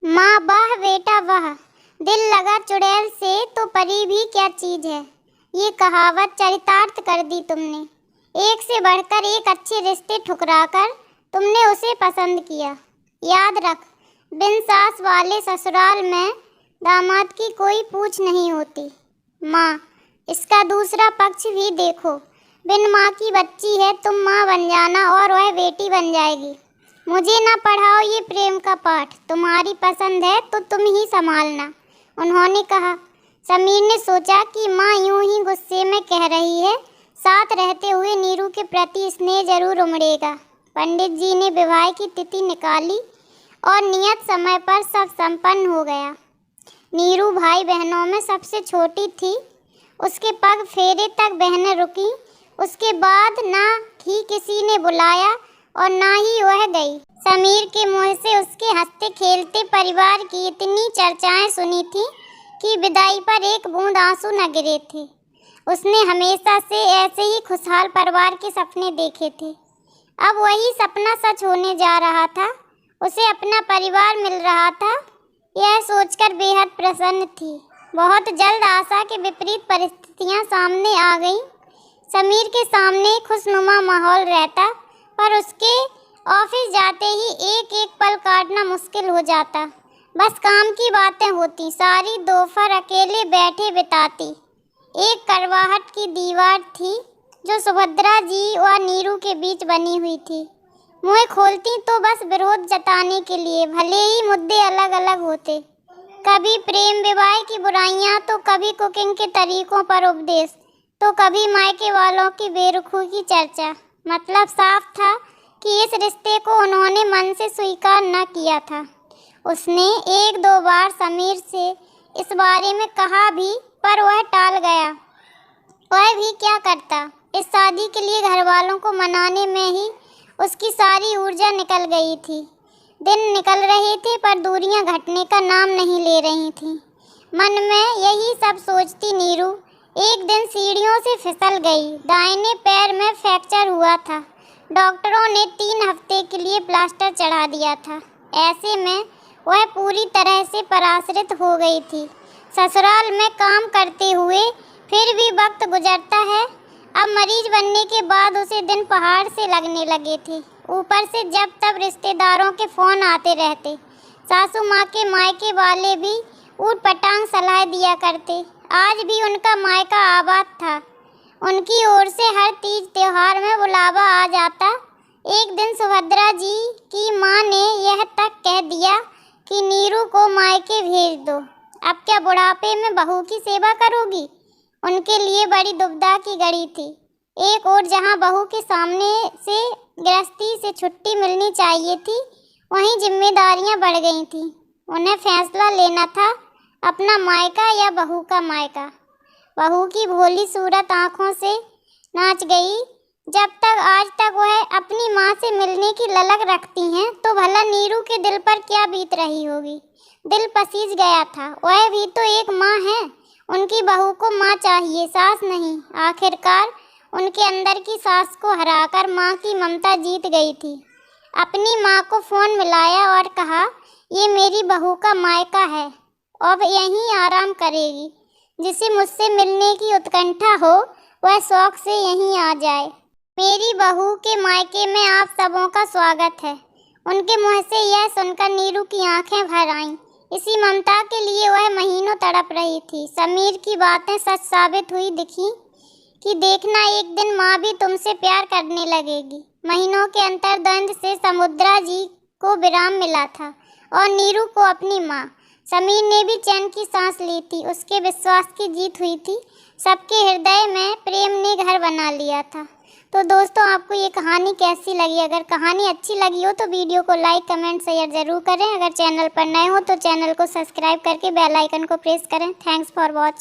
माँ वाह बेटा वाह, दिल लगा चुड़ैल से तो परी भी क्या चीज है। ये कहावत चरितार्थ कर दी तुमने। एक से बढ़कर एक अच्छे रिश्ते ठुकराकर तुमने उसे पसंद किया। याद रख, बिन सास वाले ससुराल में दामाद की कोई पूछ नहीं होती। माँ, इसका दूसरा पक्ष भी देखो। बिन माँ की बच्ची है, तुम माँ बन जाना और वह बेटी बन जाएगी। मुझे ना पढ़ाओ ये प्रेम का पाठ, तुम्हारी पसंद है तो तुम ही संभालना, उन्होंने कहा। समीर ने सोचा कि माँ यूं ही गुस्से में कह रही है, साथ रहते हुए नीरू के प्रति स्नेह जरूर उमड़ेगा। पंडित जी ने विवाह की तिथि निकाली और नियत समय पर सब संपन्न हो गया। नीरू भाई बहनों में सबसे छोटी थी। उसके पग फेरे तक बहनें रुकी। उसके बाद ना ही किसी ने बुलाया और ना ही वह गई। समीर के मुंह से उसके हंसते खेलते परिवार की इतनी चर्चाएं सुनी थी कि विदाई पर एक बूंद आंसू न गिरे थे। उसने हमेशा से ऐसे ही खुशहाल परिवार के सपने देखे थे। अब वही सपना सच होने जा रहा था। उसे अपना परिवार मिल रहा था। यह सोचकर बेहद प्रसन्न थी। बहुत जल्द आशा के विपरीत परिस्थितियां सामने आ गईं। समीर के सामने खुशनुमा माहौल रहता, पर उसके ऑफिस जाते ही एक एक पल काटना मुश्किल हो जाता। बस काम की बातें होती। सारी दोपहर अकेले बैठे बिताती। एक करवाहट की दीवार थी जो सुभद्रा जी और नीरू के बीच बनी हुई थी। मुँह खोलती तो बस विरोध जताने के लिए, भले ही मुद्दे अलग अलग होते। कभी प्रेम विवाह की बुराइयां, तो कभी कुकिंग के तरीकों पर उपदेश, तो कभी मायके वालों की बेरुखी की चर्चा। मतलब साफ था कि इस रिश्ते को उन्होंने मन से स्वीकार न किया था। उसने एक दो बार समीर से इस बारे में कहा भी, पर वह टाल गया। वह भी क्या करता। इस शादी के लिए घर वालों को मनाने में ही उसकी सारी ऊर्जा निकल गई थी। दिन निकल रहे थे पर दूरियां घटने का नाम नहीं ले रही थीं। मन में यही सब सोचती नीरू एक दिन सीढ़ियों से फिसल गई। दाहिने पैर में फ्रैक्चर हुआ था। डॉक्टरों ने 3 हफ्ते के लिए प्लास्टर चढ़ा दिया था। ऐसे में वह पूरी तरह से पराश्रित हो गई थी। ससुराल में काम करते हुए फिर भी वक्त गुजरता है। अब मरीज बनने के बाद उसे दिन पहाड़ से लगने लगे थे। ऊपर से जब तब रिश्तेदारों के फ़ोन आते रहते। सासू माँ के मायके वाले भी ऊट पटांग सलाह दिया करते। आज भी उनका मायका आबाद था। उनकी ओर से हर तीज त्योहार में बुलावा आ जाता। एक दिन सुभद्रा जी की माँ ने यह तक कह दिया कि नीरू को मायके भेज दो। अब क्या बुढ़ापे में बहू की सेवा करोगी। उनके लिए बड़ी दुविधा की घड़ी थी। एक और जहां बहू के सामने से गृहस्थी से छुट्टी मिलनी चाहिए थी, वहीं जिम्मेदारियां बढ़ गई थीं। उन्हें फैसला लेना था, अपना मायका या बहू का मायका। बहू की भोली सूरत आंखों से नाच गई। जब तक आज तक वह अपनी माँ से मिलने की ललक रखती हैं, तो भला नीरू के दिल पर क्या बीत रही होगी। दिल पसीज गया था। वह भी तो एक माँ है। उनकी बहू को माँ चाहिए, सास नहीं। आखिरकार उनके अंदर की सास को हराकर माँ की ममता जीत गई थी। अपनी माँ को फ़ोन मिलाया और कहा, ये मेरी बहू का मायका है, अब यहीं आराम करेगी। जिसे मुझसे मिलने की उत्कंठा हो, वह शौक से यहीं आ जाए। मेरी बहू के मायके में आप सबों का स्वागत है। उनके मुँह से यह सुनकर नीरू की आंखें भर आईं। इसी ममता के लिए वह महीनों तड़प रही थी। समीर की बातें सच साबित हुई दिखी कि देखना एक दिन माँ भी तुमसे प्यार करने लगेगी। महीनों के अंतर्द्वंद से समुद्रा जी को विराम मिला था और नीरू को अपनी माँ। समीर ने भी चैन की सांस ली थी। उसके विश्वास की जीत हुई थी। सबके हृदय में प्रेम ने घर बना लिया था। तो दोस्तों, आपको ये कहानी कैसी लगी। अगर कहानी अच्छी लगी हो तो वीडियो को लाइक कमेंट शेयर ज़रूर करें। अगर चैनल पर नए हो तो चैनल को सब्सक्राइब करके बेल आइकन को प्रेस करें। Thanks for watching.